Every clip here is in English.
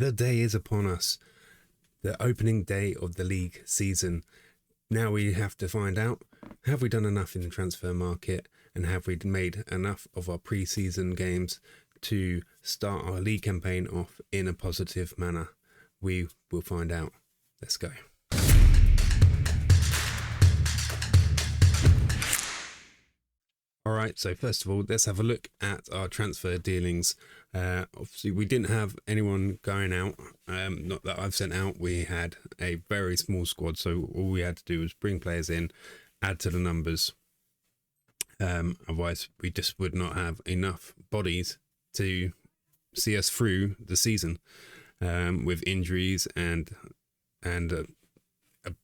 the day is upon us. The opening day of the league season. Now we have to find out, have we done enough in the transfer market, and have we made enough of our pre-season games to start our league campaign off in a positive manner? We will find out. Let's go. All right, so first of all, let's have a look at our transfer dealings. Obviously, we didn't have anyone going out, not that I've sent out. We had a very small squad, so all we had to do was bring players in, add to the numbers. Otherwise, we just would not have enough bodies to see us through the season with injuries and a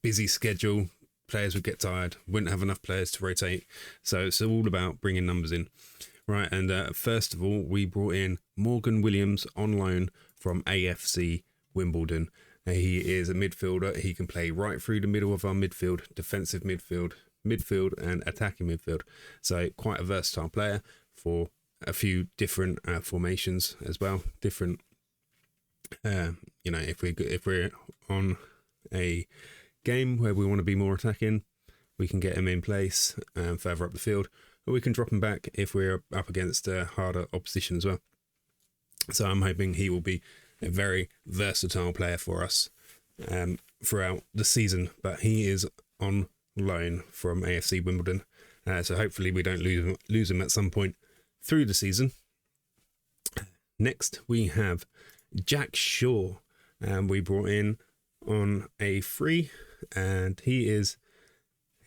busy schedule. Players would get tired, wouldn't have enough players to rotate. So it's all about bringing numbers in. Right, and first of all, we brought in Morgan Williams on loan from AFC Wimbledon. He is a midfielder. He can play right through the middle of our midfield, defensive midfield, and attacking midfield. So quite a versatile player for a few different formations as well. Different, if we're on a game where we want to be more attacking, we can get him in place further up the field, or we can drop him back if we're up against harder opposition as well. So I'm hoping he will be a very versatile player for us throughout the season, but he is on loan from AFC Wimbledon, so hopefully we don't lose him at some point through the season. Next we have Jack Shaw, we brought in on a free, and he is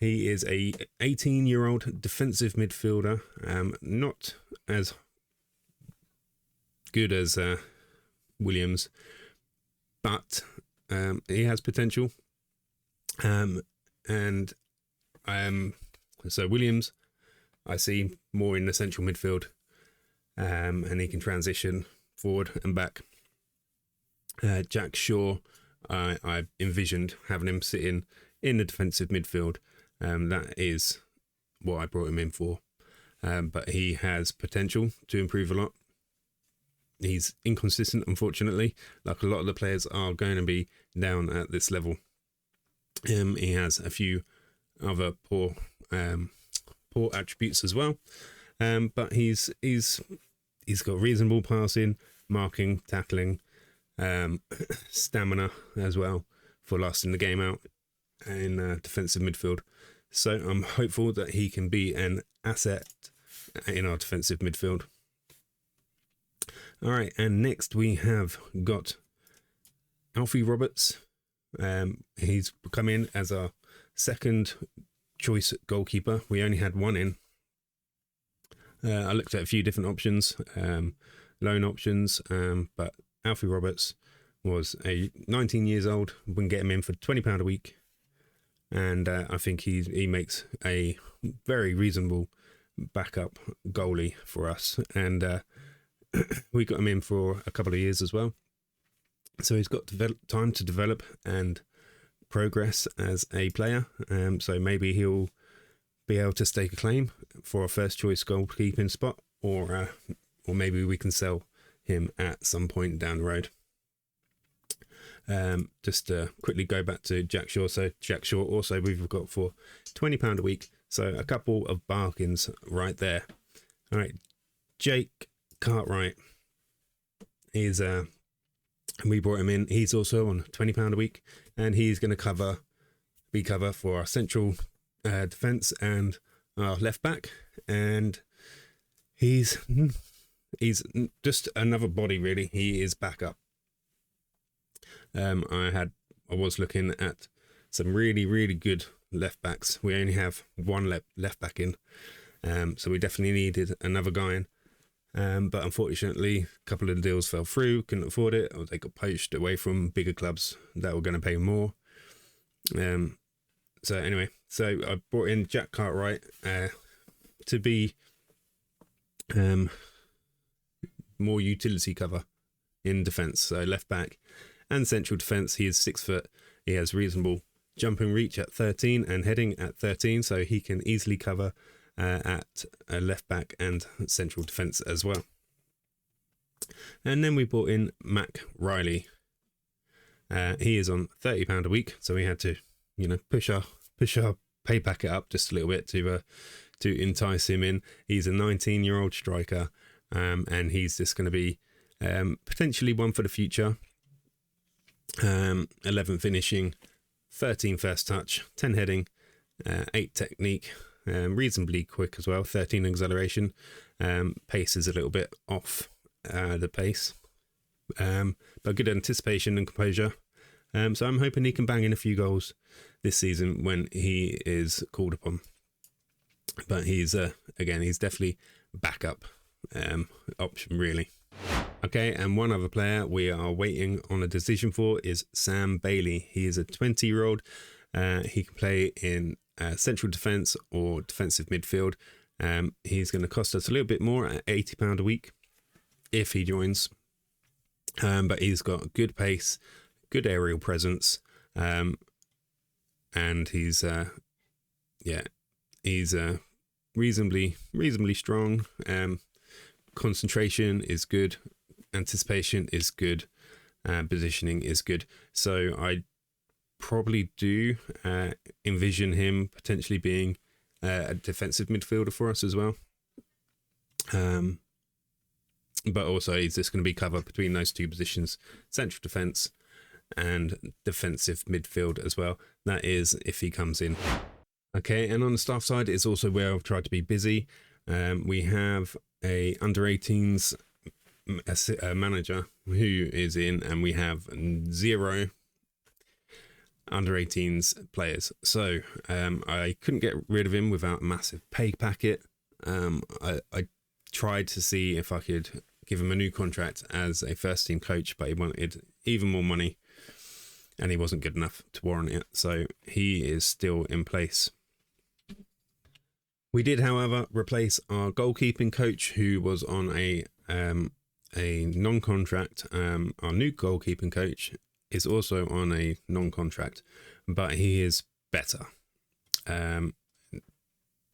a 18-year-old defensive midfielder, not as good as Williams, but he has potential. So Williams, I see more in the central midfield, and he can transition forward and back. Jack Shaw, I envisioned having him sitting in the defensive midfield. That is what I brought him in for. But he has potential to improve a lot. He's inconsistent, unfortunately, like a lot of the players are going to be down at this level. He has a few other poor attributes as well. But he's got reasonable passing, marking, tackling, stamina as well for lasting the game out in defensive midfield. So I'm hopeful that he can be an asset in our defensive midfield. All right, and next we have got Alfie Roberts. He's come in as our second choice goalkeeper. We only had one in. I looked at a few different options, loan options, but Alfie Roberts was 19 years old. We can get him in for £20 a week. And I think he makes a very reasonable backup goalie for us. And we got him in for a couple of years as well. So he's got time to develop and progress as a player. So maybe he'll be able to stake a claim for a first choice goalkeeping spot, or maybe we can sell him at some point down the road. Just to quickly go back to Jack Shaw. So Jack Shaw also we've got for £20 a week. So a couple of bargains right there. All right, Jake Cartwright is we brought him in. He's also on £20 a week, and he's going to be cover for our central defence and our left back. And he's just another body, really. He is back up. I was looking at some really, really good left backs. We only have one left back in, so we definitely needed another guy in. But unfortunately, a couple of the deals fell through, couldn't afford it, or they got poached away from bigger clubs that were going to pay more. So anyway, so I brought in Jack Cartwright to be more utility cover in defence, so left back and central defence. He is 6 foot. He has reasonable jumping reach at 13 and heading at 13, so he can easily cover at left back and central defence as well. And then we brought in Mac Riley. He is on £30 a week, so we had to, push our pay packet up just a little bit to entice him in. He's a 19-year-old striker, and he's just going to be potentially one for the future. 11 finishing, 13 first touch, 10 heading, 8 technique, reasonably quick as well, 13 acceleration. Pace is a little bit off the pace, but good anticipation and composure. So I'm hoping he can bang in a few goals this season when he is called upon. But he's definitely backup option, really. Okay, and one other player we are waiting on a decision for is Sam Bailey. He is a 20-year-old. He can play in central defence or defensive midfield. He's going to cost us a little bit more at £80 a week if he joins. But he's got good pace, good aerial presence, and he's reasonably strong. Concentration is good, anticipation is good, positioning is good. So I probably do envision him potentially being a defensive midfielder for us as well. But also he's just going to be covered between those two positions, central defence and defensive midfield as well. That is if he comes in. Okay, and on the staff side, it's also where I've tried to be busy. We have a under-18s manager who is in, and we have 0 under-18s players. So I couldn't get rid of him without a massive pay packet. I tried to see if I could give him a new contract as a first-team coach, but he wanted even more money, and he wasn't good enough to warrant it. So he is still in place. We did, however, replace our goalkeeping coach, who was on a non-contract. Our new goalkeeping coach is also on a non-contract, but he is better. Not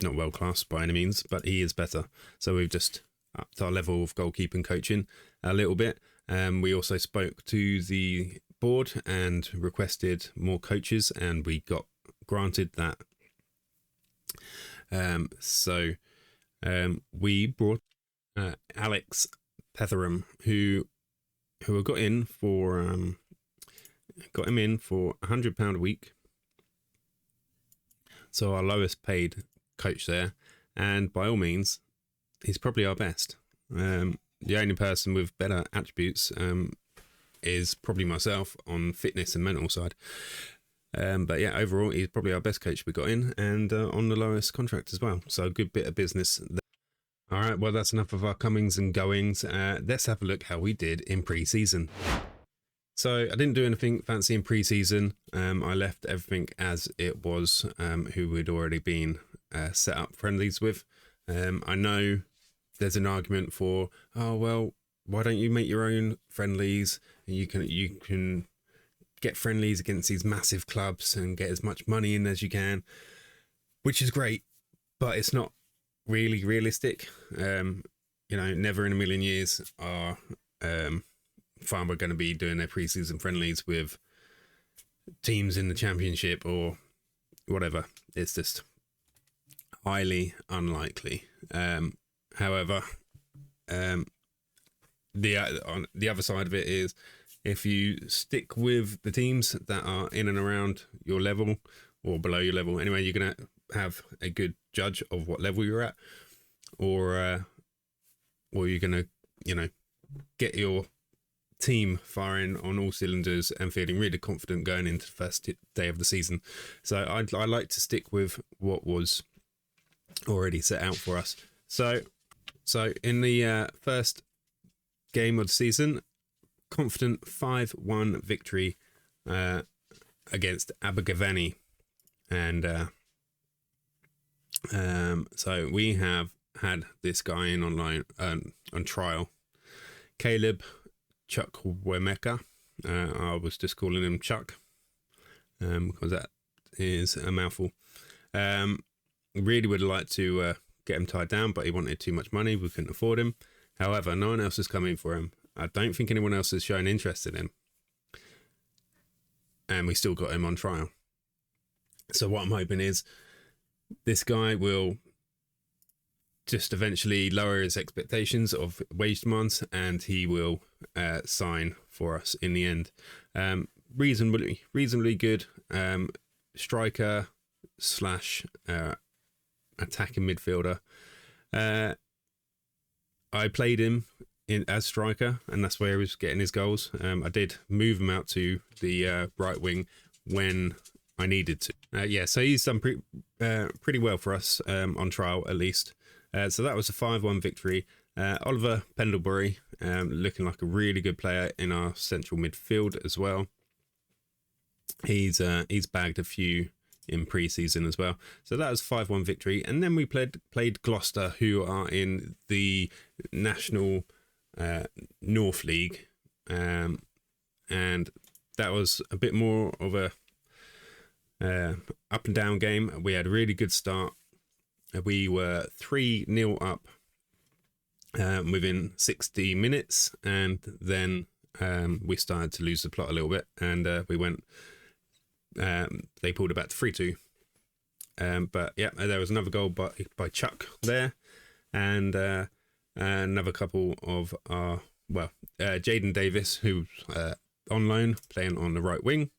world-class by any means, but he is better. So we've just upped our level of goalkeeping coaching a little bit. We also spoke to the board and requested more coaches, and we got granted that. So we brought Alex Petheram, who I got him in for £100 a week. So our lowest paid coach there, and by all means, he's probably our best. The only person with better attributes is probably myself on fitness and mental side. But yeah, overall, he's probably our best coach we got in, and on the lowest contract as well. So a good bit of business there. All right, well, that's enough of our comings and goings. Let's have a look how we did in pre-season. So I didn't do anything fancy in pre-season. I left everything as it was, who we'd already been set up friendlies with. I know there's an argument for, oh, well, why don't you make your own friendlies? And you can get friendlies against these massive clubs and get as much money in as you can, which is great, but it's not really realistic. Never in a million years are Farnborough going to be doing their pre-season friendlies with teams in the championship or whatever. It's just highly unlikely. However, the other side of it is, if you stick with the teams that are in and around your level or below your level, anyway, you're going to have a good judge of what level you're at, or you're going to, get your team firing on all cylinders and feeling really confident going into the first day of the season. So I like to stick with what was already set out for us. So in the first game of the season, confident 5-1 victory against Abergavenny, and so we have had this guy in online on trial, Caleb Chukwemeka. I was just calling him Chuck because that is a mouthful. Really would have liked to get him tied down, but he wanted too much money. We couldn't afford him. However, no one else is coming for him. I don't think anyone else has shown interest in him. and we still got him on trial. So what I'm hoping is this guy will just eventually lower his expectations of wage demands, and he will sign for us in the end. Reasonably good striker slash attacking midfielder. I played him as striker, and that's where he was getting his goals. I did move him out to the right wing when I needed to. So he's done pretty well for us on trial, at least. So that was a 5-1 victory. Oliver Pendlebury looking like a really good player in our central midfield as well. He's bagged a few in pre-season as well. So that was 5-1 victory. And then we played Gloucester, who are in the National North League. And that was a bit more of a up and down game. We had a really good start. We were 3-0 up within 60 minutes, and then we started to lose the plot a little bit, and we went. They pulled it back to 3-2. But yeah, there was another goal by Chuck there, and another couple of our Jaden Davis, who's on loan, playing on the right wing.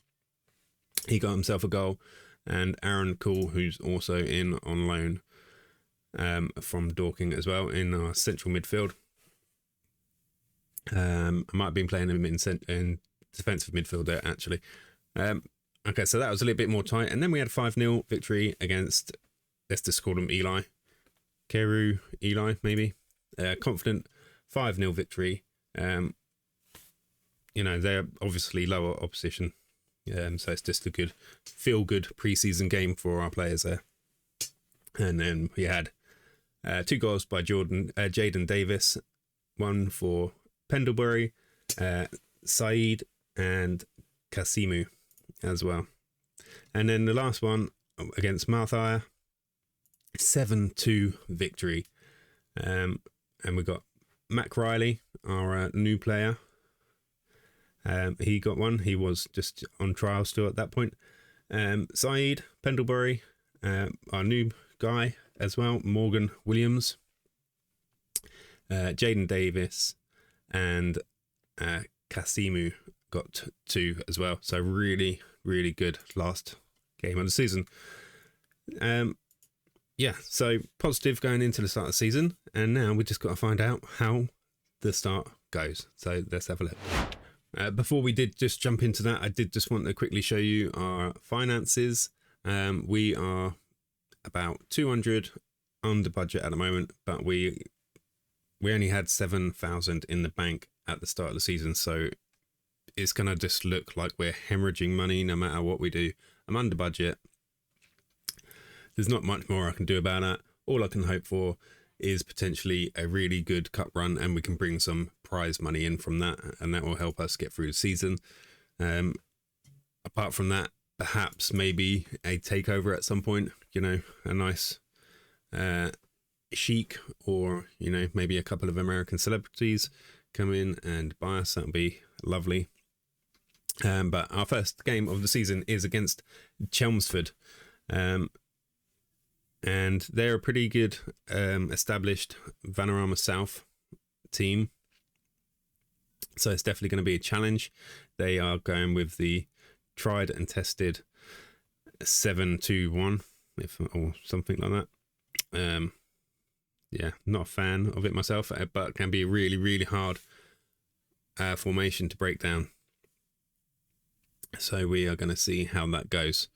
He got himself a goal, and Aaron Cool, who's also on loan from Dorking as well in our central midfield. I might have been playing him in defensive midfield there, actually. Okay, so that was a little bit more tight. And then we had a 5-0 victory against, let's just call him Eli. Keru Eli, maybe. Confident 5-0 victory. They're obviously lower opposition. So it's just a good, feel-good pre-season game for our players there. And then we had 2 goals by Jaden Davis, one for Pendlebury, Saeed, and Kasimu as well. And then the last one against Marthire, 7-2 victory. And we got Mac Riley, our new player. He got one. He was just on trial still at that point. Saeed, Pendlebury, our new guy as well, Morgan Williams, Jaden Davis, and Kasimu got 2 as well. So really, really good last game of the season. So positive going into the start of the season, and now we just got to find out how the start goes. So let's have a look. Before we did just jump into that, I did just want to quickly show you our finances. We are about 200 under budget at the moment, but we only had 7,000 in the bank at the start of the season, so it's gonna just look like we're hemorrhaging money no matter what we do. I'm under budget. There's not much more I can do about that. All I can hope for is potentially a really good cup run, and we can bring some prize money in from that, and that will help us get through the season. Apart from that, perhaps maybe a takeover at some point, a nice Sheik, or maybe a couple of American celebrities come in and buy us. That would be lovely. But our first game of the season is against Chelmsford, and they're a pretty good established Vanarama South team, so it's definitely going to be a challenge. They are going with the tried and tested 7-2-1, or something like that. Not a fan of it myself, but can be a really, really hard formation to break down. So we are going to see how that goes.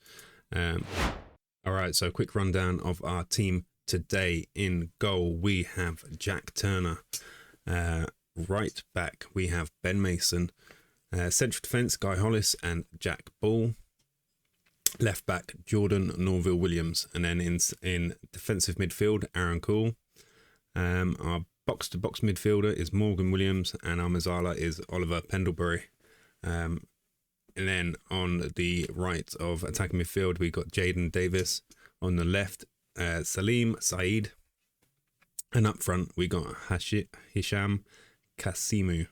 All right, so a quick rundown of our team today. In goal, we have Jack Turner. Right back, we have Ben Mason. Central defence, Guy Hollis and Jack Ball. Left back, Jordan Norville Williams. And then in defensive midfield, Aaron Cool. Our box-to-box midfielder is Morgan Williams, and our Mazzala is Oliver Pendlebury. And then on the right of attacking midfield, we got Jaden Davis. On the left, Salim Saeed. And up front, we got Hisham Kasimu.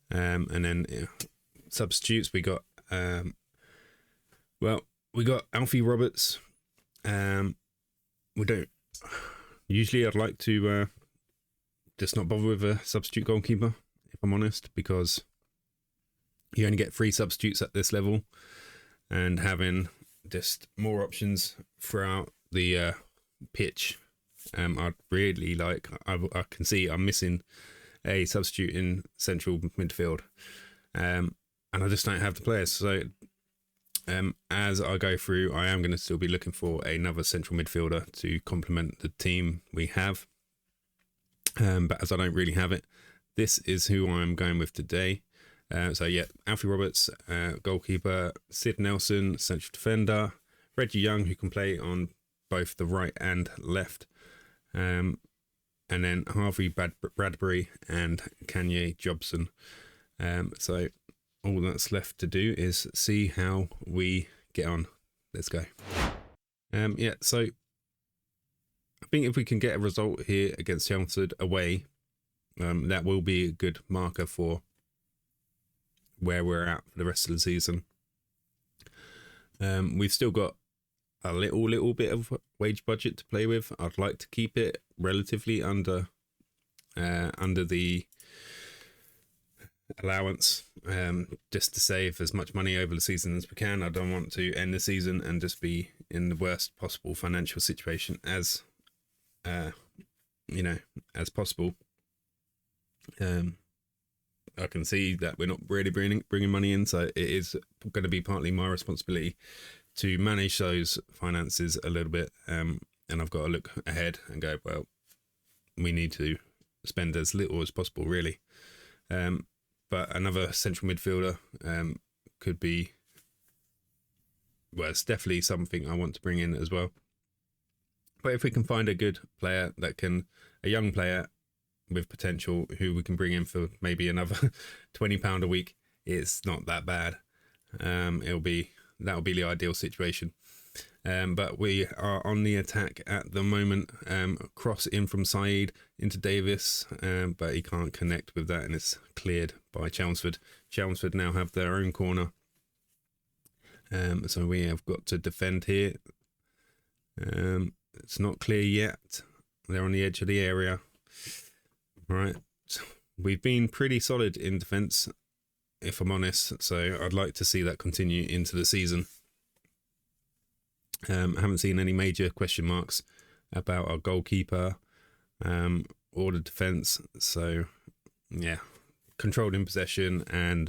And then substitutes, we got Well, we got Alfie Roberts. We don't... Usually I'd like to just not bother with a substitute goalkeeper, if I'm honest, because you only get 3 substitutes at this level, and having just more options throughout the pitch, I'd really like... I can see I'm missing a substitute in central midfield, and I just don't have the players. So as I go through, I am going to still be looking for another central midfielder to complement the team we have, but as I don't really have it, this is who I'm going with today. So yeah, Alfie Roberts, goalkeeper, Sid Nelson, central defender, Reggie Young, who can play on both the right and left, and then Harvey Bradbury and Kanye Jobson. So all that's left to do is see how we get on. Let's go. Yeah, so I think if we can get a result here against Chelmsford away, that will be a good marker for where we're at for the rest of the season. We've still got a little bit of wage budget to play with. I'd like to keep it relatively under the allowance, just to save as much money over the season as we can. I don't want to end the season and just be in the worst possible financial situation as as possible. I can see that we're not really bringing money in, so it is going to be partly my responsibility to manage those finances a little bit, and I've got to look ahead and go, well, we need to spend as little as possible, really. But another central midfielder could be, well, it's definitely something I want to bring in as well. But if we can find a good player a young player with potential, who we can bring in for maybe another £20 a week, it's not that bad. That'll be the ideal situation. But we are on the attack at the moment. Cross in from Saeed into Davis, but he can't connect with that, and it's cleared by Chelmsford. Chelmsford now have their own corner, so we have got to defend here. It's not clear yet. They're on the edge of the area. Right, we've been pretty solid in defence, if I'm honest, so I'd like to see that continue into the season. I haven't seen any major question marks about our goalkeeper or the defence, so yeah, controlled in possession and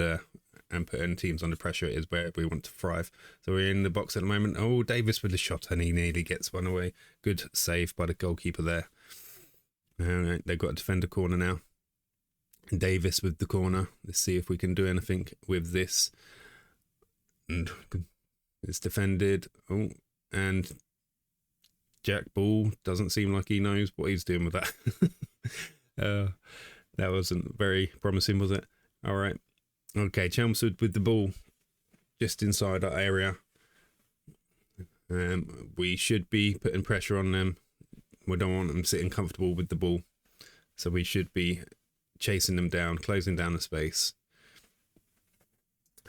putting teams under pressure is where we want to thrive. So we're in the box at the moment. Oh, Davis with the shot, and he nearly gets one away. Good save by the goalkeeper there. They've got a defender corner now. Davis with the corner. Let's see if we can do anything with this. And it's defended. Oh, and Jack Ball doesn't seem like he knows what he's doing with that. That wasn't very promising, was it? All right. Okay, Chelmsford with the ball just inside our area. We should be putting pressure on them. We don't want them sitting comfortable with the ball, so we should be chasing them down, closing down the space.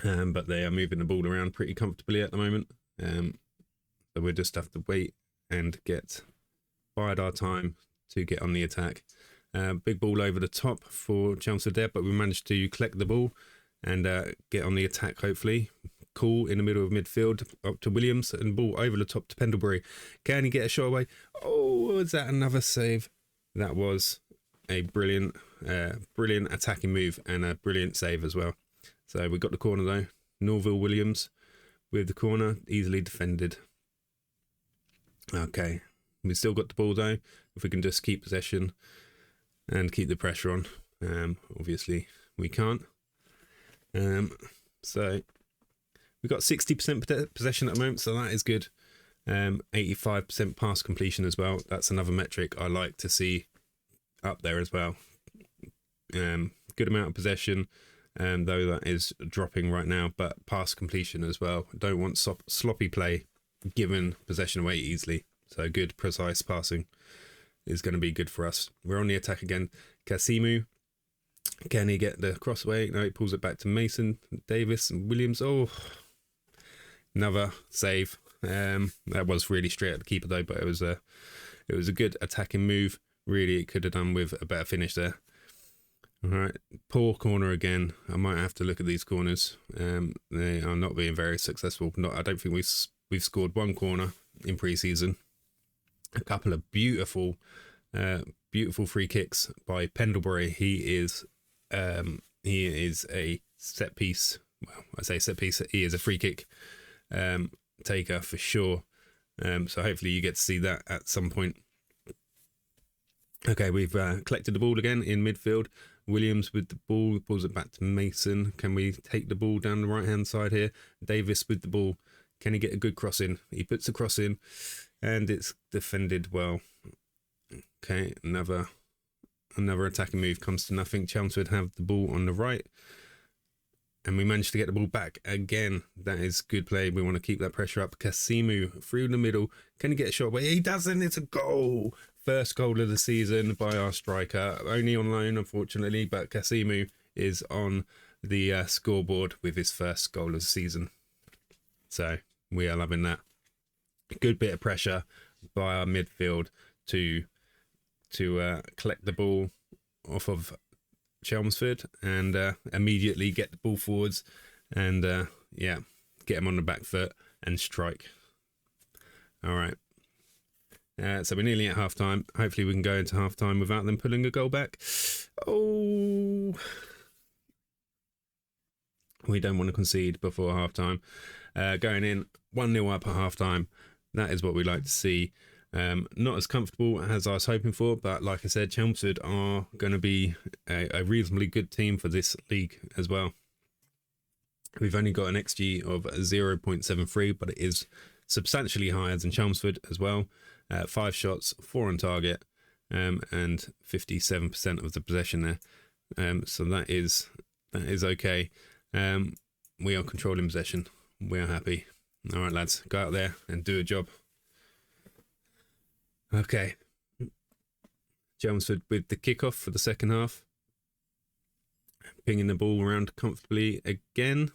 But they are moving the ball around pretty comfortably at the moment. So we just have to wait and bide our time to get on the attack. Big ball over the top for Chelmsford there, but we managed to collect the ball and get on the attack, hopefully. Cool in the middle of midfield up to Williams, and ball over the top to Pendlebury. Can he get a shot away? Oh, was that another save? That was a brilliant attacking move and a brilliant save as well. So we got the corner though. Norville Williams with the corner, easily defended. Okay, we still got the ball though. If we can just keep possession and keep the pressure on. Obviously we can't. So we've got 60% possession at the moment, so that is good. 85% pass completion as well. That's another metric I like to see up there as well. Good amount of possession, though that is dropping right now, but pass completion as well. Don't want sloppy play given possession away easily. So good, precise passing is going to be good for us. We're on the attack again. Kasimu. Can he get the crossway? No, he pulls it back to Mason, Davis and Williams. Oh, Another save. That was really straight at the keeper though, but it was a good attacking move. Really, it could have done with a better finish there. All right, poor corner again. I might have to look at these corners. They are not being very successful. I don't think we've scored one corner in pre-season. A couple of beautiful free kicks by Pendlebury. He is a set piece. Well, I say set piece. He is a free kick taker for sure. So hopefully you get to see that at some point. Okay, we've collected the ball again in midfield. Williams with the ball, pulls it back to Mason. Can we take the ball down the right-hand side here? Davis with the ball. Can he get a good cross in? He puts the cross in, and it's defended well. Okay, another attacking move comes to nothing. Chelmsford have the ball on the right, and we managed to get the ball back again. That is good play. We want to keep that pressure up. Kasimu through the middle. Can he get a shot? But he doesn't. It's a goal. First goal of the season by our striker. Only on loan, unfortunately, but Kasimu is on the scoreboard with his first goal of the season. So we are loving that. A good bit of pressure by our midfield to collect the ball off of Chelmsford and immediately get the ball forwards and get him on the back foot and strike. All right. So we're nearly at half time. Hopefully we can go into half time without them pulling a goal back. Oh, we don't want to concede before half time. Going in 1-0 up at half time. That is what we like to see. Not as comfortable as I was hoping for, but like I said, Chelmsford are going to be a reasonably good team for this league as well. We've only got an XG of 0.73, but it is substantially higher than Chelmsford as well. 5 shots, 4 on target, and 57% of the possession there. So that is okay. We are controlling possession. We are happy. All right, lads, go out there and do a job. Okay. Chelmsford with the kickoff for the second half. Pinging the ball around comfortably again.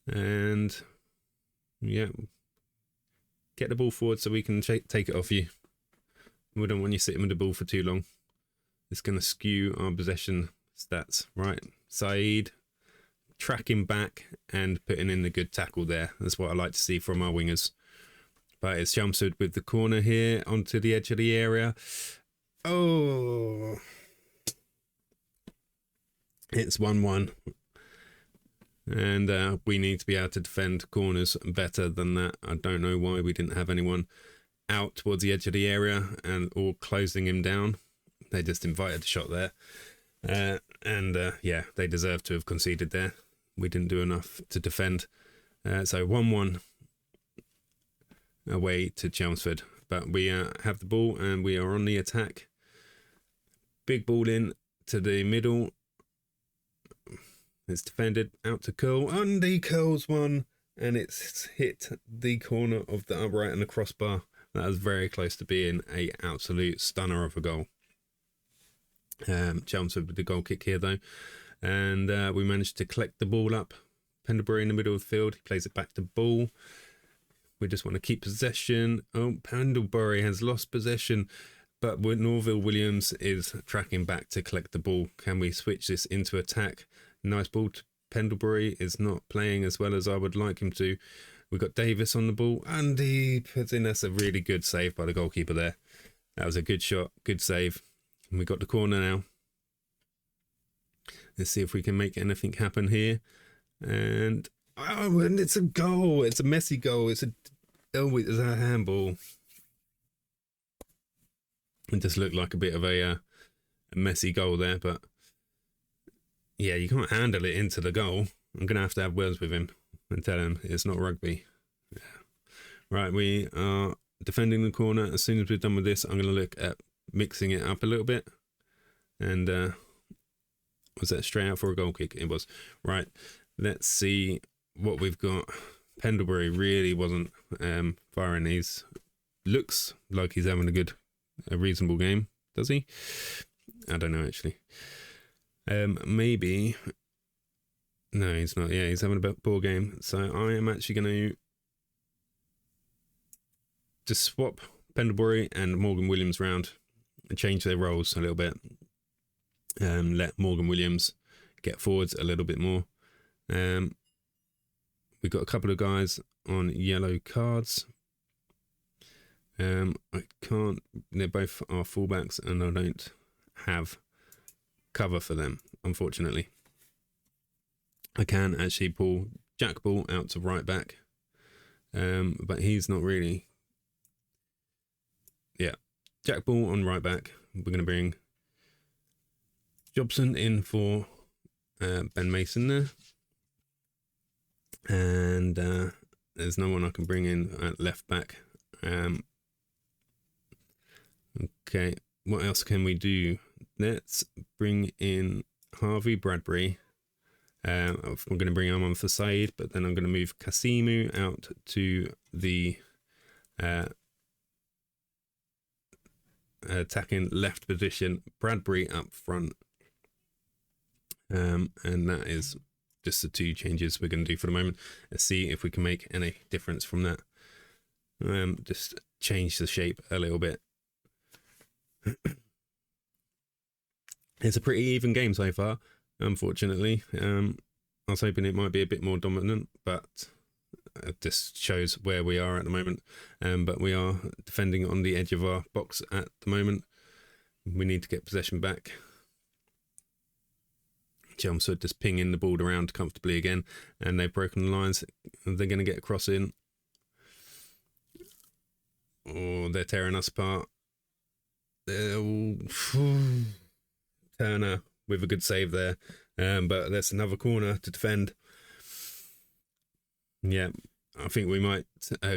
And yeah, get the ball forward so we can take it off you. We don't want you sitting with the ball for too long. It's going to skew our possession stats. Right, Saeed tracking back and putting in the good tackle there. That's what I like to see from our wingers. But it's Chelmsford with the corner here onto the edge of the area. Oh, it's 1-1. And we need to be able to defend corners better than that. I don't know why we didn't have anyone out towards the edge of the area or closing him down. They just invited the shot there. They deserve to have conceded there. We didn't do enough to defend. So 1-1 away to Chelmsford. But we have the ball and we are on the attack. Big ball in to the middle. It's defended out to Curl, and he curls one, and it's hit the corner of the upright and the crossbar. That was very close to being an absolute stunner of a goal. Chelmsford with the goal kick here though, and we managed to collect the ball up. Pendlebury in the middle of the field, he plays it back to Ball. We just want to keep possession. Oh, Pendlebury has lost possession, but Norville Williams is tracking back to collect the ball. Can we switch this into attack? Nice ball to Pendlebury. Is not playing as well as I would like him to. We've got Davis on the ball, and he puts in us a really good save by the goalkeeper there. That was a good shot, good save. And we got the corner now. Let's see if we can make anything happen here. And it's a goal. It's a messy goal. It's a handball. It just looked like a bit of a messy goal there, but yeah, you can't handle it into the goal. I'm going to have words with him and tell him it's not rugby. Yeah. Right, we are defending the corner. As soon as we're done with this, I'm going to look at mixing it up a little bit. And was that straight out for a goal kick? It was. Right, let's see what we've got. Pendlebury really wasn't firing these. Looks like he's having a reasonable game. Does he? I don't know, actually. Maybe No, he's not. Yeah, he's having a ball game. So I am actually going to just swap Pendlebury and Morgan Williams round and change their roles a little bit. Let Morgan Williams get forwards a little bit more. We've got a couple of guys on yellow cards. I can't. They're both our fullbacks, and I don't have cover for them, unfortunately. I can actually pull Jack Ball out to right back, but he's not really. Yeah, Jack Ball on right back. We're going to bring Jobson in for Ben Mason there. And there's no one I can bring in at left back. Okay, what else can we do? Let's bring in Harvey Bradbury. I'm going to bring him on for Said, but then I'm going to move Kasimu out to the attacking left position, Bradbury up front. And that is just the two changes we're going to do for the moment. Let's see if we can make any difference from that. Just change the shape a little bit. It's a pretty even game so far, unfortunately. I was hoping it might be a bit more dominant, but it just shows where we are at the moment. But we are defending on the edge of our box at the moment. We need to get possession back. Chelmsford just pinging the ball around comfortably again, and they've broken the lines. They're going to get a cross in. Oh, they're tearing us apart. Turner with a good save there, but there's another corner to defend. Yeah, I think we might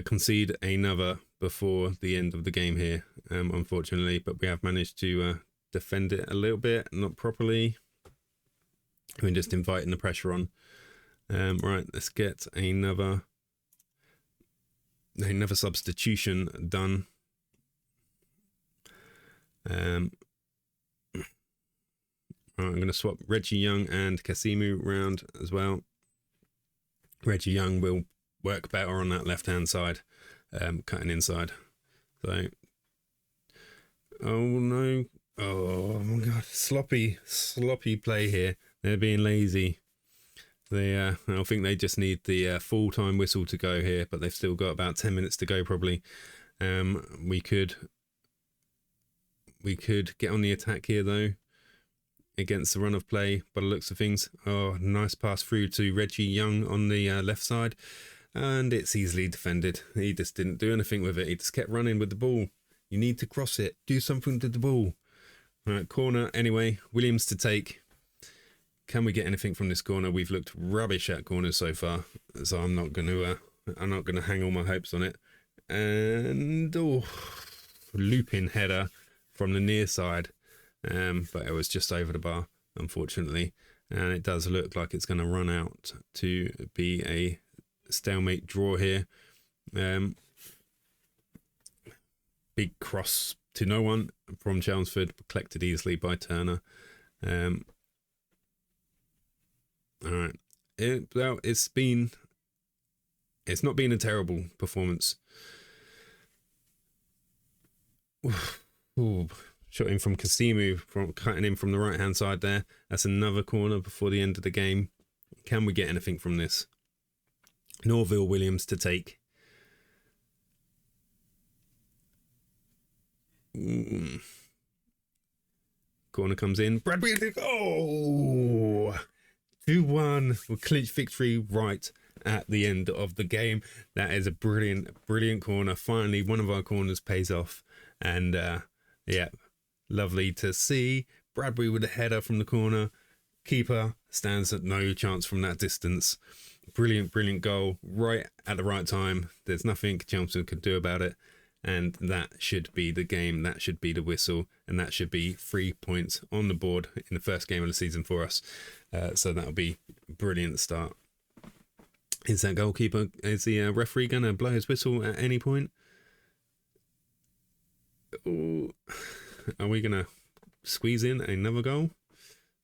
concede another before the end of the game here, unfortunately, but we have managed to defend it a little bit, not properly. We're just inviting the pressure on. Right, let's get another substitution done. Right, I'm going to swap Reggie Young and Kasimu round as well. Reggie Young will work better on that left-hand side, cutting inside. So, oh no. Oh my God, sloppy play here. They're being lazy. I think they just need the full-time whistle to go here, but they've still got about 10 minutes to go probably. We could get on the attack here though, against the run of play by the looks of things. Oh, nice pass through to Reggie Young on the left side, and it's easily defended. He just didn't do anything with it. He just kept running with the ball. You need to cross it. Do something to the ball. All right, corner anyway. Williams to take. Can we get anything from this corner? We've looked rubbish at corners so far, so I'm not going to hang all my hopes on it. And looping header from the near side, but it was just over the bar, unfortunately. And it does look like it's going to run out to be a stalemate draw here. Big cross to no one from Chelmsford, collected easily by Turner. All right. It's not been a terrible performance. Ooh, shot in from Kasimu, from cutting in from the right hand side there. That's another corner before the end of the game. Can we get anything from this? Norville Williams to take. Corner comes in. Bradbury. Oh! 2-1 with clinch victory right at the end of the game. That is a brilliant corner. Finally, one of our corners pays off. And yeah, lovely to see. Bradbury with a header from the corner. Keeper stands at no chance from that distance. Brilliant goal right at the right time. There's nothing Chelmsford could do about it. And that should be the game. That should be the whistle. And that should be 3 points on the board in the first game of the season for us. So that'll be a brilliant start. Is that goalkeeper, is the referee going to blow his whistle at any point? Ooh. Are we going to squeeze in another goal?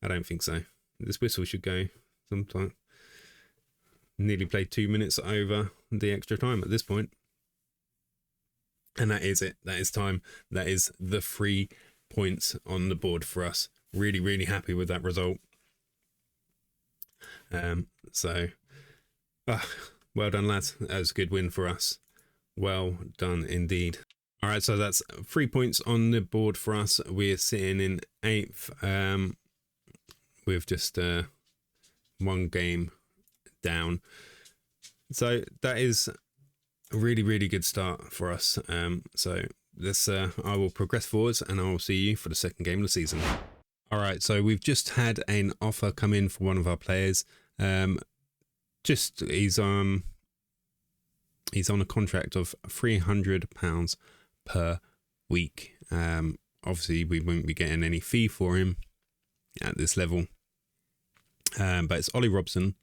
I don't think so. This whistle should go sometime. nearly played 2 minutes over the extra time at this point. And that is it. That is time. That is the 3 points on the board for us. Really, really happy with that result. Well done, lads. That was a good win for us. Well done indeed. All right, so that's 3 points on the board for us. We're sitting in 8th with just 1 game down. So that is a really, really good start for us. So this, I will progress forwards and I will see you for the second game of the season. All right, so we've just had an offer come in for one of our players. He's on a contract of £300 per week. Obviously, we won't be getting any fee for him at this level. But it's Ollie Robinson,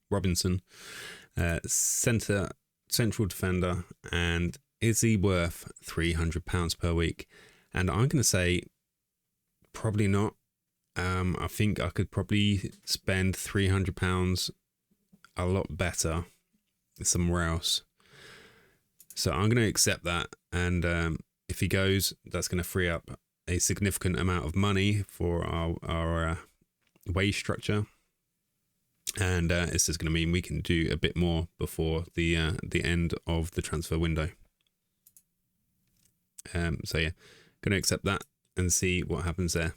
central defender, and is he worth £300 per week? And I'm going to say probably not. I think I could probably spend £300 a lot better somewhere else. So I'm going to accept that. And if he goes, that's going to free up a significant amount of money for our wage structure. And it's just going to mean we can do a bit more before the end of the transfer window. So yeah, going to accept that and see what happens there.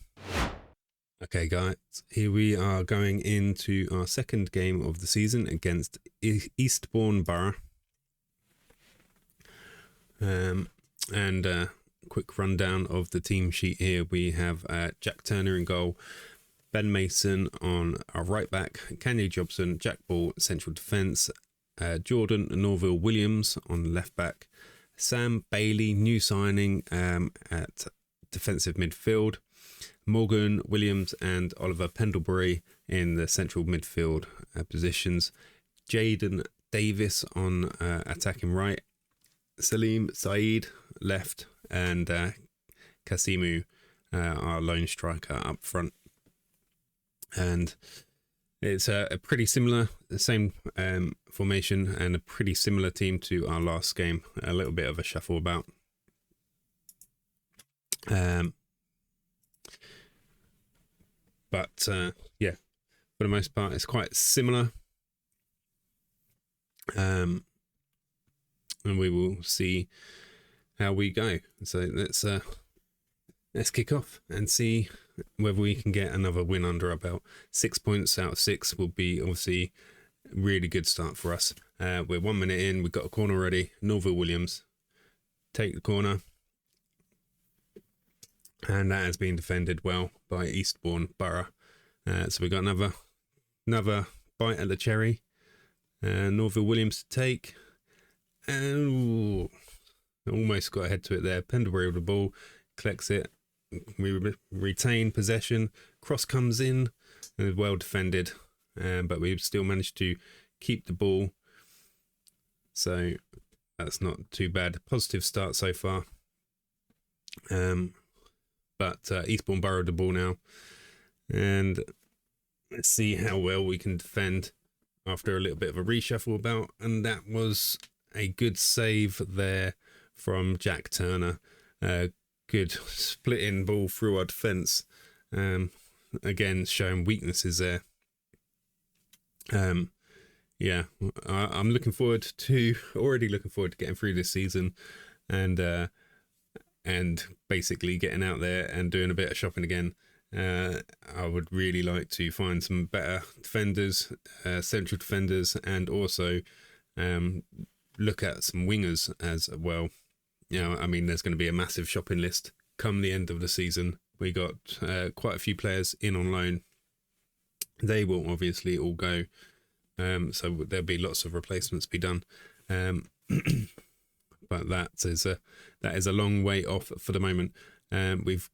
Okay, guys, here we are going into our second game of the season against Eastbourne Borough. Quick rundown of the team sheet here. We have Jack Turner in goal, Ben Mason on our right back, Kanye Jobson, Jack Ball, central defence, Jordan Norville Williams on left back, Sam Bailey, new signing at defensive midfield, Morgan Williams and Oliver Pendlebury in the central midfield positions, Jaden Davis on attacking right, Salim Saeed left, and Kasimu, our lone striker, up front. And it's a pretty similar, the same formation and a pretty similar team to our last game. A little bit of a shuffle about. But yeah, for the most part, it's quite similar. And we will see how we go. So let's kick off and see whether we can get another win under our belt. 6 points out of 6 will be obviously a really good start for us. We're 1 minute in. We've got a corner ready. Norville Williams take the corner. And that has been defended well by Eastbourne Borough. So we got another bite at the cherry. Norville Williams to take. And almost got ahead to it there. Pendlebury with the ball. Collects it. We retain possession. Cross comes in. And well defended. But we've still managed to keep the ball. So that's not too bad. Positive start so far. But Eastbourne Borough the ball now. And let's see how well we can defend after a little bit of a reshuffle about. And that was a good save there from Jack Turner. Good splitting ball through our defence. Again, showing weaknesses there. Yeah, I'm looking forward to getting through this season and basically getting out there and doing a bit of shopping again. I would really like to find some better defenders, central defenders, and also look at some wingers as well. You know, I mean, there's going to be a massive shopping list come the end of the season. We got quite a few players in on loan. They will obviously all go. So there'll be lots of replacements be done. But that is a long way off for the moment. We've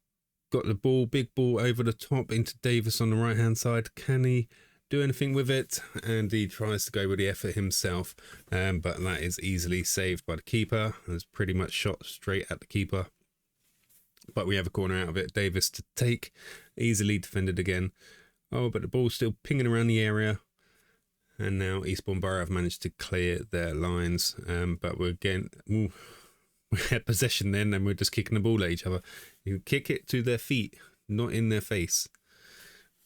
got the ball, big ball over the top into Davis on the right hand side. Can he do anything with it? And he tries to go with the effort himself, but that is easily saved by the keeper. It's pretty much shot straight at the keeper. But we have a corner out of it. Davis to take, easily defended again. Oh, but the ball's still pinging around the area. And now Eastbourne Borough have managed to clear their lines, but we had possession then, and we're just kicking the ball at each other. You kick it to their feet, not in their face.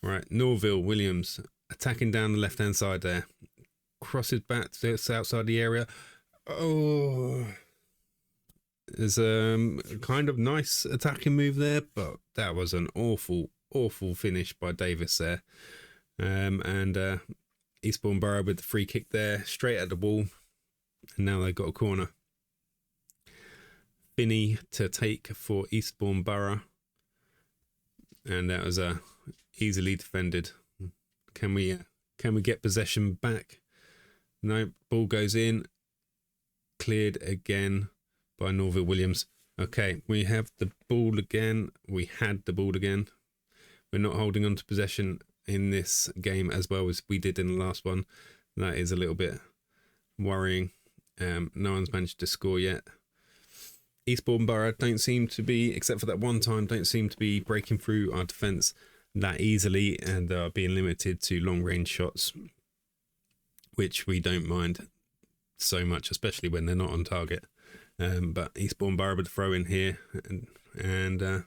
Right, Norville Williams attacking down the left-hand side there. Crosses back to outside the area. Oh, there's a kind of nice attacking move there, but that was an awful finish by Davis there. And Eastbourne Borough with the free kick there, straight at the ball, and now they've got a corner. Finney to take for Eastbourne Borough, and that was easily defended. Can we get possession back? No, ball goes in, cleared again by Norville Williams. Okay, we have the ball again. We had the ball again. We're not holding on to possession in this game as well as we did in the last one. That is a little bit worrying. No one's managed to score yet. Eastbourne Borough don't seem to be, except for that one time, don't seem to be breaking through our defence that easily, and are being limited to long-range shots, which we don't mind so much, especially when they're not on target. But Eastbourne Borough would throw in here, and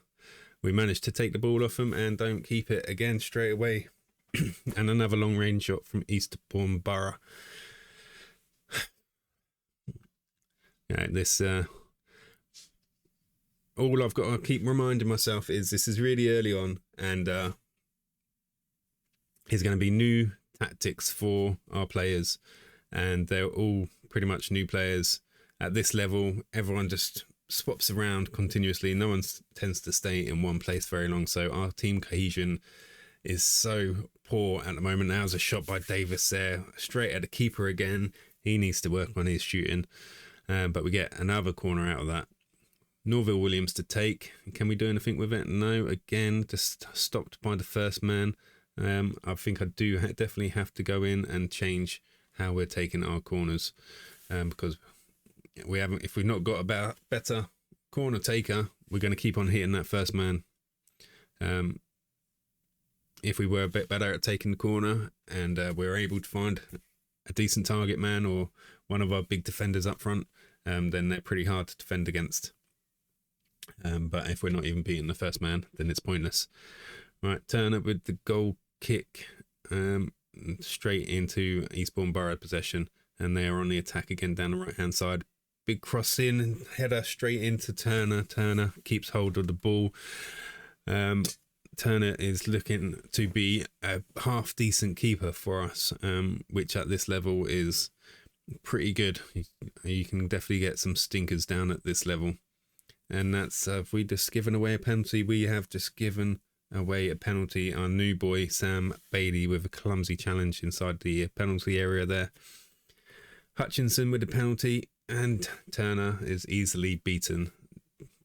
we managed to take the ball off them and don't keep it again straight away. And another long-range shot from Eastbourne Borough. Yeah, this... all I've got to keep reminding myself is this is really early on, and there's going to be new tactics for our players, and they're all pretty much new players at this level. Everyone just swaps around continuously. No one tends to stay in one place very long, so our team cohesion is so poor at the moment. Now there's a shot by Davis there, straight at the keeper again. He needs to work on his shooting, but we get another corner out of that. Norville Williams to take. Can we do anything with it? No, again, just stopped by the first man. I think I do definitely have to go in and change how we're taking our corners, because we haven't. If we've not got a better corner taker, we're going to keep on hitting that first man. If we were a bit better at taking the corner and we were able to find a decent target man or one of our big defenders up front, then they're pretty hard to defend against. But if we're not even beating the first man, then it's pointless. Right, Turner with the goal kick straight into Eastbourne Borough possession, and they are on the attack again down the right hand side. Big cross in and header straight into Turner. Turner keeps hold of the ball. Turner is looking to be a half decent keeper for us, which at this level is pretty good. You can definitely get some stinkers down at this level. And that's, if we just given away a penalty, we have just given away a penalty. Our new boy, Sam Bailey, with a clumsy challenge inside the penalty area there. Hutchinson with the penalty, and Turner is easily beaten,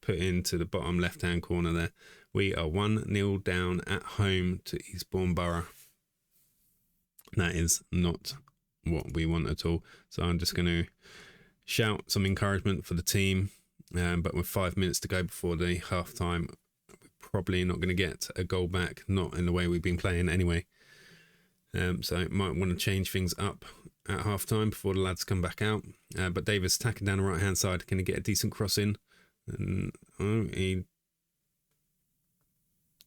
put into the bottom left-hand corner there. We are 1-0 down at home to Eastbourne Borough. That is not what we want at all. So I'm just going to shout some encouragement for the team. But with 5 minutes to go before the half-time, we're probably not going to get a goal back, not in the way we've been playing anyway. So might want to change things up at half-time before the lads come back out. But Davis attacking down the right-hand side. Can he get a decent cross in? And he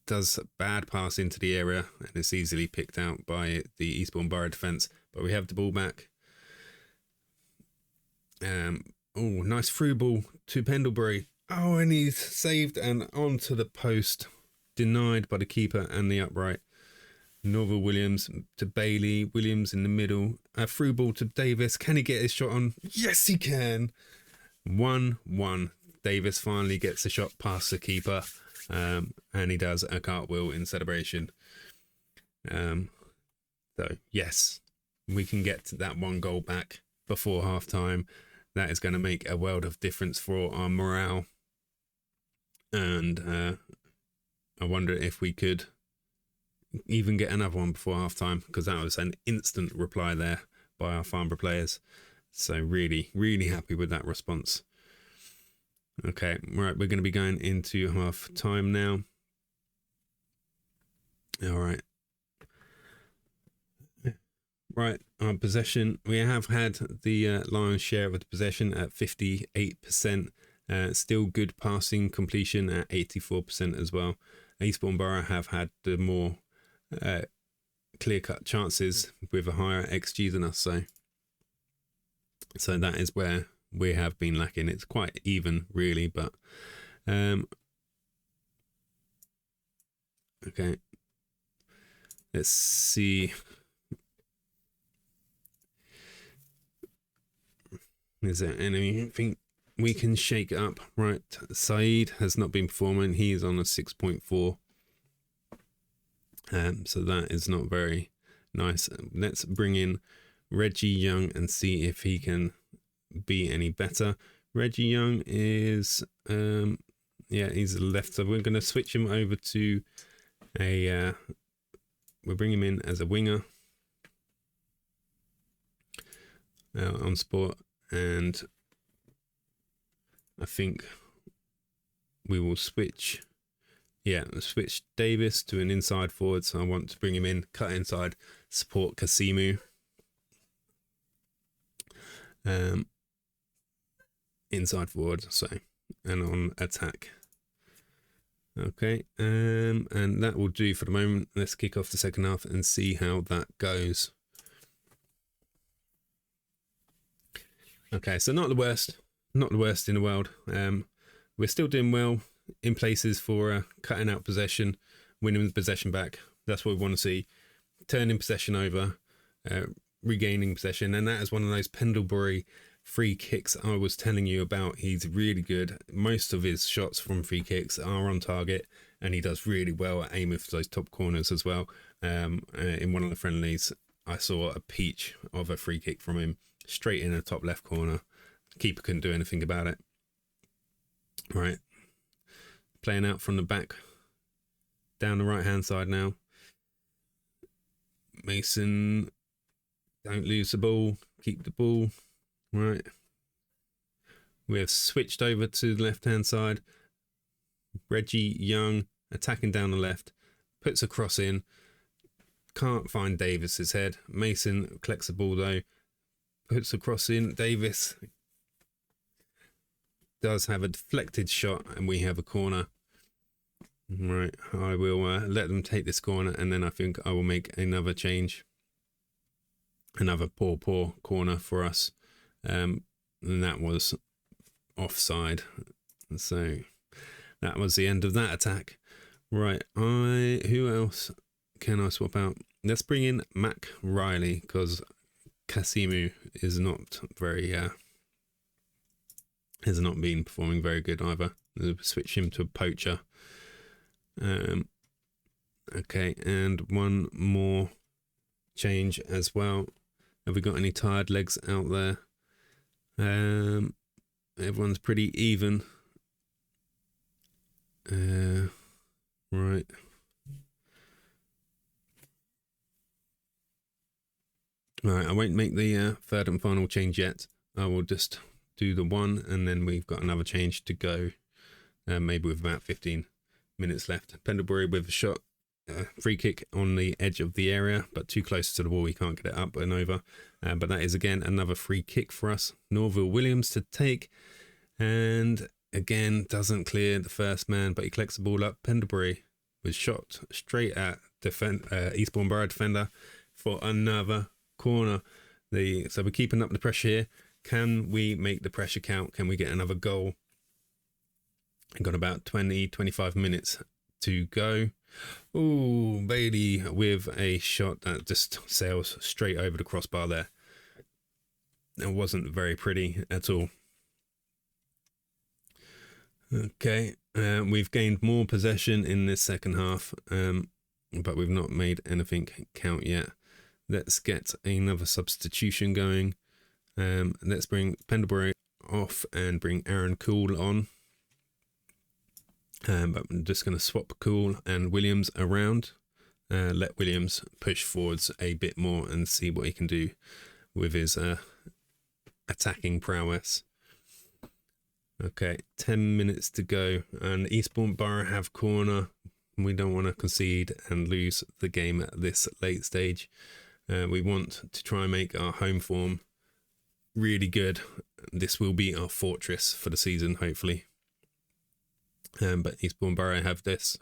does a bad pass into the area, and it's easily picked out by the Eastbourne Borough defence. But we have the ball back. Oh, nice through ball to Pendlebury. Oh, and he's saved and onto the post. Denied by the keeper and the upright. Norville Williams to Bailey. Williams in the middle. A through ball to Davis. Can he get his shot on? Yes, he can. 1-1. Davis finally gets a shot past the keeper. And he does a cartwheel in celebration. So, yes, we can get that one goal back before half-time. That is going to make a world of difference for our morale. And I wonder if we could even get another one before half-time, because that was an instant reply there by our Farnborough players. So really, really happy with that response. Okay, right, we're going to be going into half-time now. All right. Right, on possession, we have had the lion's share of the possession at 58%. Still good passing completion at 84% as well. Eastbourne Borough have had the more clear-cut chances with a higher XG than us, so that is where we have been lacking. It's quite even, really, but okay. Let's see. Is there anything we can shake up? Right, Saeed has not been performing. He is on a 6.4. So that is not very nice. Let's bring in Reggie Young and see if he can be any better. Reggie Young is, he's left. So we're going to switch him over to we'll bring him in as a winger on sport. And I think we will switch Davis to an inside forward. So I want to bring him in, cut inside, support Kasimu. Inside forward, and on attack. Okay, and that will do for the moment. Let's kick off the second half and see how that goes. Okay, so not the worst in the world. We're still doing well in places for cutting out possession, winning the possession back. That's what we want to see. Turning possession over, regaining possession, and that is one of those Pendlebury free kicks I was telling you about. He's really good. Most of his shots from free kicks are on target, and he does really well at aiming for those top corners as well. In one of the friendlies, I saw a peach of a free kick from him, straight in the top left corner. Keeper couldn't do anything about it. Right, playing out from the back down the right hand side now. Mason, don't lose the ball, keep the ball. Right, we have switched over to the left hand side. Reggie Young attacking down the left, puts a cross in, can't find Davis's head. Mason collects the ball though, puts a cross in. Davis does have a deflected shot, and we have a corner. Right, I will let them take this corner, and then I think I will make another change. Another poor corner for us. And that was offside. So that was the end of that attack. Right, who else can I swap out? Let's bring in Mac Riley, because Kasimu is not very has not been performing very good either. We'll switch him to a poacher. Okay, and one more change as well. Have we got any tired legs out there? Everyone's pretty even. Right. Right, I won't make the third and final change yet. I will just do the one, and then we've got another change to go. Maybe with about 15 minutes left. Pendlebury with a shot. Free kick on the edge of the area, but too close to the wall. We can't get it up and over. But that is again another free kick for us. Norville Williams to take, and again doesn't clear the first man, but he collects the ball up. Pendlebury was shot straight at Eastbourne Borough defender for another corner. So we're keeping up the pressure here. Can we make the pressure count? Can we get another goal? I've got about 20-25 minutes to go. Oh, Bailey with a shot that just sails straight over the crossbar there. It wasn't very pretty at all. Okay, we've gained more possession in this second half, but we've not made anything count yet. Let's get another substitution going. Let's bring Pendlebury off and bring Aaron Cool on. But I'm just going to swap Cool and Williams around. Let Williams push forwards a bit more and see what he can do with his attacking prowess. Okay, 10 minutes to go, and Eastbourne Borough have corner. We don't want to concede and lose the game at this late stage. We want to try and make our home form really good. This will be our fortress for the season, hopefully. But Eastbourne Borough have this.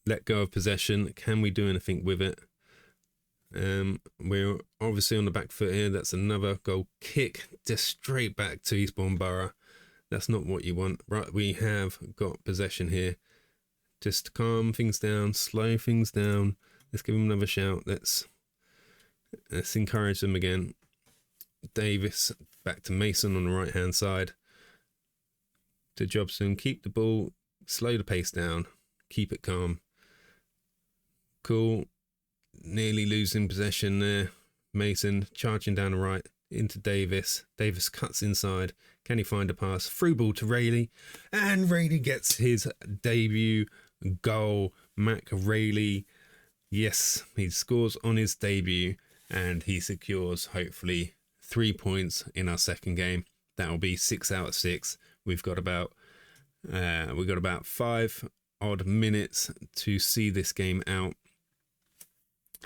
Let go of possession. Can we do anything with it? We're obviously on the back foot here. That's another goal kick, just straight back to Eastbourne Borough. That's not what you want. Right, we have got possession here. Just calm things down, slow things down. Let's give them another shout. Let's encourage them again. Davis back to Mason on the right hand side. To Jobson, keep the ball, slow the pace down, keep it calm. Cool. Nearly losing possession there. Mason charging down the right into Davis. Davis cuts inside. Can he find a pass? Through ball to Rayleigh. And Rayleigh gets his debut goal. Mac Rayleigh. Yes, he scores on his debut and he secures hopefully 3 points in our second game. That will be 6 out of 6. We've got about 5 odd minutes to see this game out.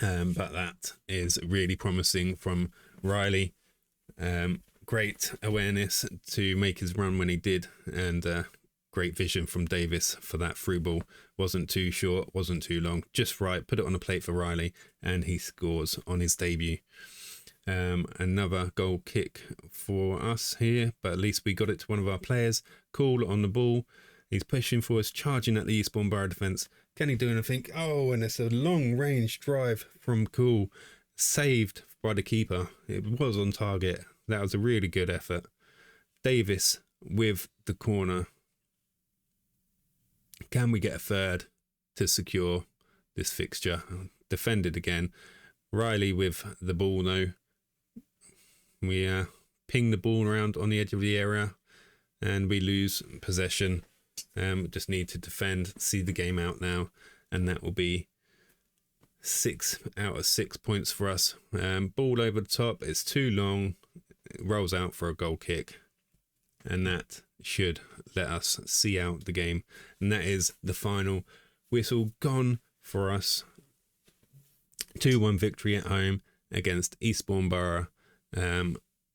But that is really promising from Riley. Great awareness to make his run when he did, and great vision from Davis for that through ball. Wasn't too short, wasn't too long, just right. Put it on a plate for Riley, and he scores on his debut. Another goal kick for us here, but at least we got it to one of our players. Cool on the ball. He's pushing for us, charging at the Eastbourne Borough defence. Can he do anything? Oh, and it's a long-range drive from Cool. Saved by the keeper. It was on target. That was a really good effort. Davis with the corner. Can we get a third to secure this fixture? Defended again. Riley with the ball, though. We ping the ball around on the edge of the area and we lose possession. Just need to defend, see the game out now, and that will be 6 out of 6 points for us. Ball over the top, it's too long, it rolls out for a goal kick, and that should let us see out the game. And that is the final whistle gone for us. 2-1 victory at home against Eastbourne Borough.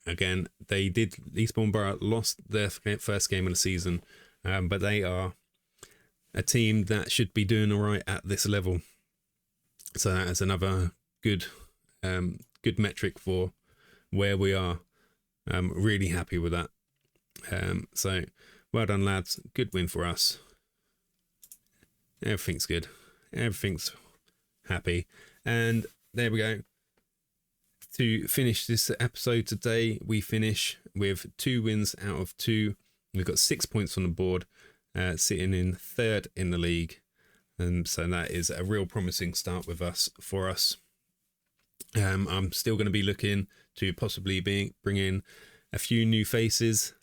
Again, Eastbourne Borough lost their first game of the season, but they are a team that should be doing all right at this level. So that is another good metric for where we are. I'm really happy with that. So well done, lads. Good win for us. Everything's good. Everything's happy. And there we go. To finish this episode today, we finish with 2 wins out of 2. We've got 6 points on the board, sitting in 3rd in the league. And so that is a real promising start for us. I'm still going to be looking to possibly bring in a few new faces.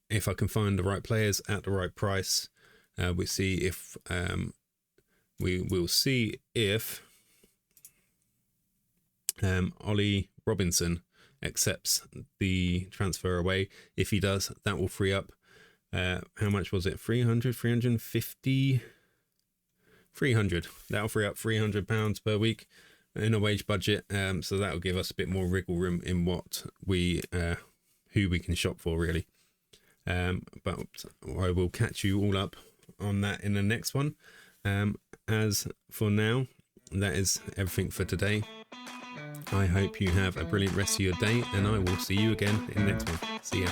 If I can find the right players at the right price, we'll see if Ollie Robinson accepts the transfer away. If he does, that will free up, how much was it? 350? 300. That'll free up £300 per week in a wage budget. So that'll give us a bit more wriggle room in what who we can shop for, really. But I will catch you all up on that in the next one. As for now, that is everything for today. I hope you have a brilliant rest of your day, and I will see you again in the next one. See ya.